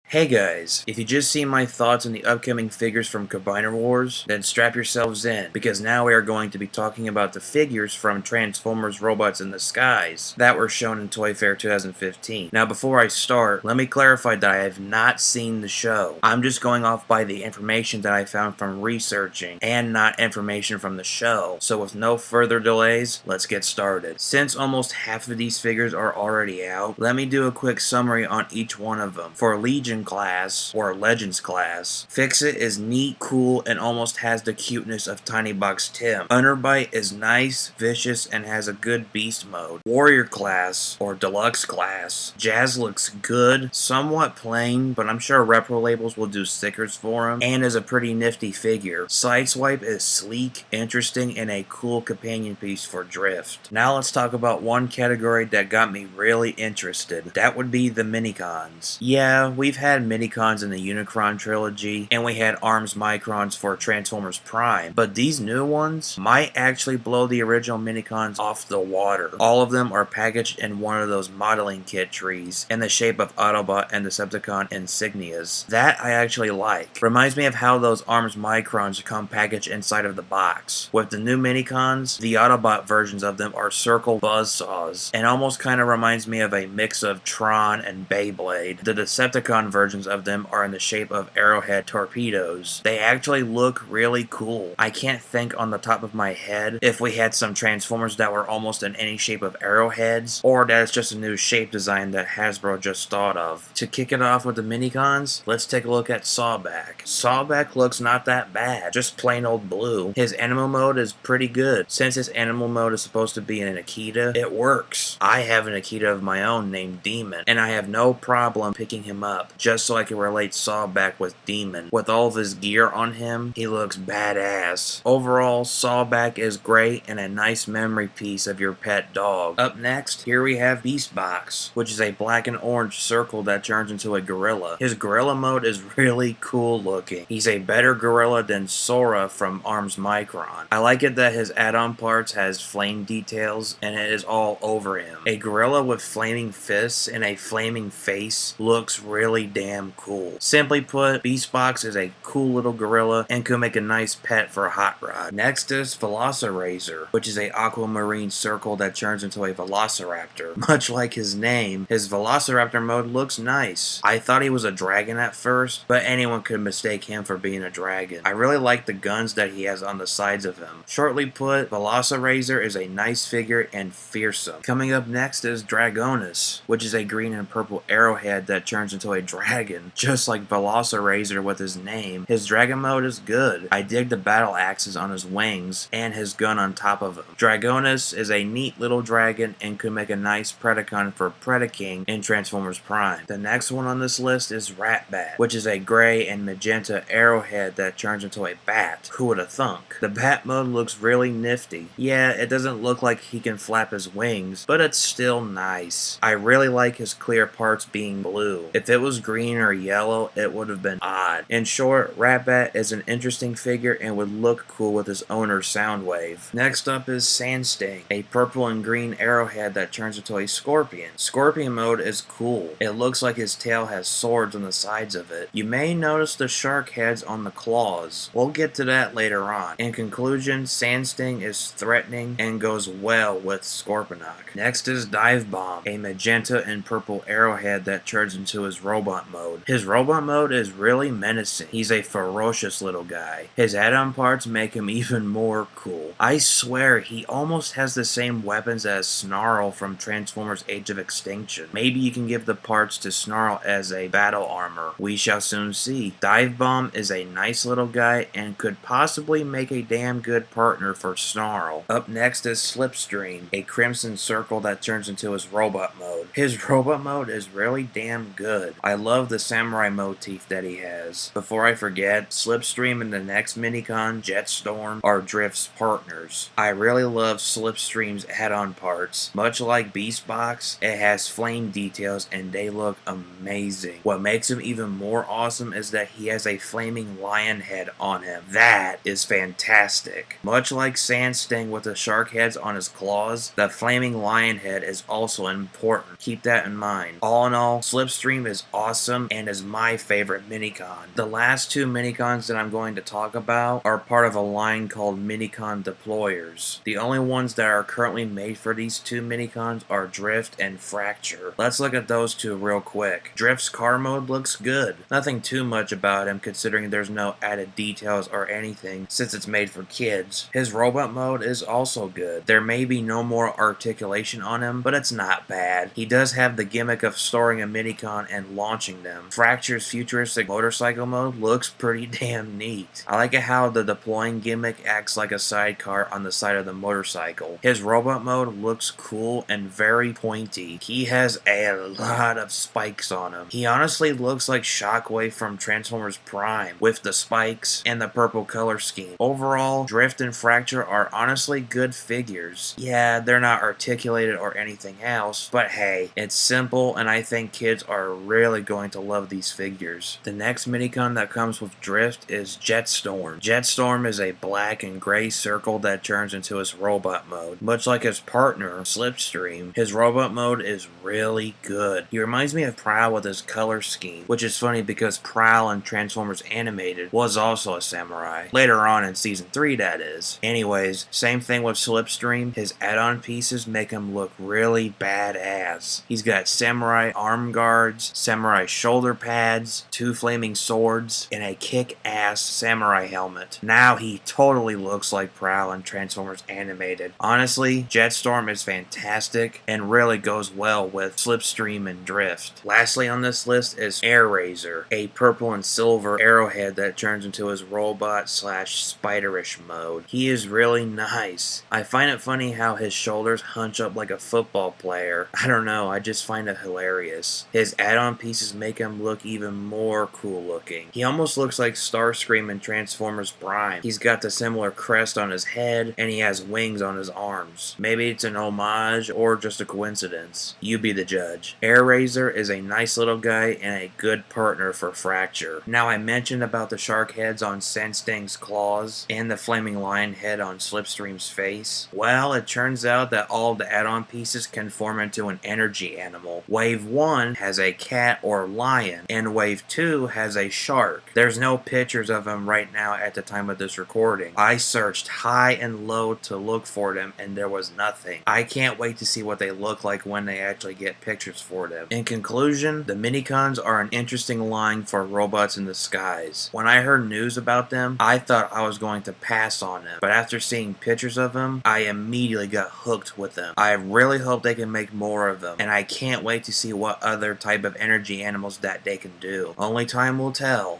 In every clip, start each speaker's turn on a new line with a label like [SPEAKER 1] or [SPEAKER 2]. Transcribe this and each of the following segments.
[SPEAKER 1] Hey guys, if you just seen my thoughts on the upcoming figures from Combiner Wars, then strap yourselves in, because now we are going to be talking about the figures from Transformers Robots in the Skies that were shown in Toy Fair 2015. Now before I start, let me clarify that I have not seen the show. I'm just going off by the information that I found from researching, and not information from the show. So with no further delays, let's get started. Since almost half of these figures are already out, let me do a quick summary on each one of them. For Legion class, or Legends class, Fix-It is neat, cool, and almost has the cuteness of Tiny Box Tim. Underbite is nice, vicious, and has a good beast mode. Warrior class, or Deluxe class, Jazz looks good, somewhat plain, but I'm sure Repro Labels will do stickers for him, and is a pretty nifty figure. Sideswipe is sleek, interesting, and a cool companion piece for Drift. Now let's talk about one category that got me really interested. That would be the Minicons. Yeah, we've had Minicons in the Unicron trilogy, and we had ARMS Microns for Transformers Prime, but these new ones might actually blow the original Minicons off the water. All of them are packaged in one of those modeling kit trees in the shape of Autobot and Decepticon insignias. That I actually like. Reminds me of how those ARMS Microns come packaged inside of the box. With the new Minicons, the Autobot versions of them are circle buzzsaws, and almost kind of reminds me of a mix of Tron and Beyblade. The Decepticon versions of them are in the shape of Arrowhead torpedoes. They actually look really cool. I can't think on the top of my head if we had some Transformers that were almost in any shape of arrowheads, or that it's just a new shape design that Hasbro just thought of. To kick it off with the Minicons, let's take a look at Sawback. Sawback looks not that bad, just plain old blue. His animal mode is pretty good. Since his animal mode is supposed to be an Akita, it works. I have an Akita of my own named Demon, and I have no problem picking him up, just so I can relate Sawback with Demon. With all of his gear on him, he looks badass. Overall, Sawback is great and a nice memory piece of your pet dog. Up next, here we have Beastbox, which is a black and orange circle that turns into a gorilla. His gorilla mode is really cool looking. He's a better gorilla than Sora from ARMS Micron. I like it that his add-on parts has flame details and it is all over him. A gorilla with flaming fists and a flaming face looks really damn cool. Simply put, Beastbox is a cool little gorilla and could make a nice pet for a hot rod. Next is Velociraptor, which is a aquamarine circle that turns into a velociraptor. Much like his name, his Velociraptor mode looks nice. I thought he was a dragon at first, but anyone could mistake him for being a dragon. I really like the guns that he has on the sides of him. Shortly put, Velociraptor is a nice figure and fearsome. Coming up next is Dragonus, which is a green and purple arrowhead that turns into a dragon, just like Velociraptor with his name. His dragon mode is good. I dig the battle axes on his wings and his gun on top of him. Dragonus is a neat little dragon and could make a nice Predacon for Predaking in Transformers Prime. The next one on this list is Ratbat, which is a gray and magenta arrowhead that turns into a bat. Who would have thunk? The bat mode looks really nifty. Yeah, it doesn't look like he can flap his wings, but it's still nice. I really like his clear parts being blue. If it was green or yellow, it would have been odd. In short, Ratbat is an interesting figure and would look cool with his owner Soundwave. Next up is Sandsting, a purple and green arrowhead that turns into a scorpion. Scorpion mode is cool. It looks like his tail has swords on the sides of it. You may notice the shark heads on the claws. We'll get to that later on. In conclusion, Sandsting is threatening and goes well with Scorponok. Next is Dive Bomb, a magenta and purple arrowhead that turns into his robot mode. His robot mode is really menacing. He's a ferocious little guy. His add-on parts make him even more cool. I swear he almost has the same weapons as Snarl from Transformers Age of Extinction. Maybe you can give the parts to Snarl as a battle armor. We shall soon see. Dive Bomb is a nice little guy and could possibly make a damn good partner for Snarl. Up next is Slipstream, a crimson circle that turns into his robot mode. His robot mode is really damn good. I love the samurai motif that he has. Wars. Before I forget, Slipstream and the next Minicon, Jetstorm, are Drift's partners. I really love Slipstream's add-on parts. Much like Beastbox, it has flame details and they look amazing. What makes him even more awesome is that he has a flaming lion head on him. That is fantastic. Much like Sandsting with the shark heads on his claws, the flaming lion head is also important. Keep that in mind. All in all, Slipstream is awesome and is my favorite Minicon. The last two Minicons that I'm going to talk about are part of a line called Minicon Deployers. The only ones that are currently made for these two Minicons are Drift and Fracture. Let's look at those two real quick. Drift's car mode looks good. Nothing too much about him considering there's no added details or anything since it's made for kids. His robot mode is also good. There may be no more articulation on him, but it's not bad. He does have the gimmick of storing a Minicon and launching them. Fracture's futuristic motorcycle mode looks pretty damn neat. I like it how the deploying gimmick acts like a sidecar on the side of the motorcycle. His robot mode looks cool and very pointy. He has a lot of spikes on him. He honestly looks like Shockwave from Transformers Prime with the spikes and the purple color scheme. Overall, Drift and Fracture are honestly good figures. Yeah, they're not articulated or anything else, but hey, it's simple and I think kids are really going to love these figures. The next Minicon that comes with Drift is Jetstorm. Jetstorm is a black and gray circle that turns into his robot mode. Much like his partner, Slipstream, his robot mode is really good. He reminds me of Prowl with his color scheme, which is funny because Prowl in Transformers Animated was also a samurai. Later on in Season 3, that is. Anyways, same thing with Slipstream. His add-on pieces make him look really badass. He's got samurai arm guards, samurai shoulder pads, 2 flaming swords, and a kick-ass samurai helmet. Now he totally looks like Prowl in Transformers Animated. Honestly, Jetstorm is fantastic and really goes well with Slipstream and Drift. Lastly on this list is Airazor, a purple and silver arrowhead that turns into his robot/spiderish mode. He is really nice. I find it funny how his shoulders hunch up like a football player. I don't know, I just find it hilarious. His add-on pieces make him look even more cool looking. He almost looks like Starscream in Transformers Prime. He's got the similar crest on his head and he has wings on his arms. Maybe it's an homage or just a coincidence. You be the judge. Airazor is a nice little guy and a good partner for Fracture. Now I mentioned about the shark heads on Sandsting's claws and the flaming lion head on Slipstream's face. Well, it turns out that all of the add-on pieces can form into an energy animal. Wave 1 has a cat or lion and Wave 2 has a shark. There's no pictures of them right now at the time of this recording. I searched high and low to look for them and there was nothing. I can't wait to see what they look like when they actually get pictures for them. In conclusion, the Minicons are an interesting line for robots in the skies. When I heard news about them, I thought I was going to pass on them, but after seeing pictures of them, I immediately got hooked with them. I really hope they can make more of them, and I can't wait to see what other type of energy animals that they can do. Only time will tell.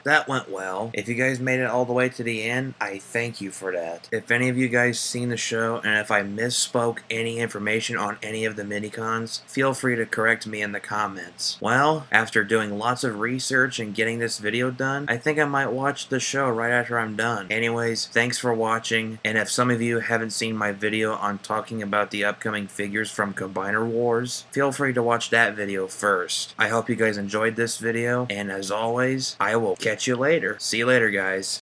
[SPEAKER 1] That went well. If you guys made it all the way to the end, I thank you for that. If any of you guys seen the show, and if I misspoke any information on any of the Minicons, feel free to correct me in the comments. Well, after doing lots of research and getting this video done, I think I might watch the show right after I'm done. Anyways, thanks for watching, and if some of you haven't seen my video on talking about the upcoming figures from Combiner Wars, feel free to watch that video first. I hope you guys enjoyed this video, and as always, I will catch you later. See you later, guys.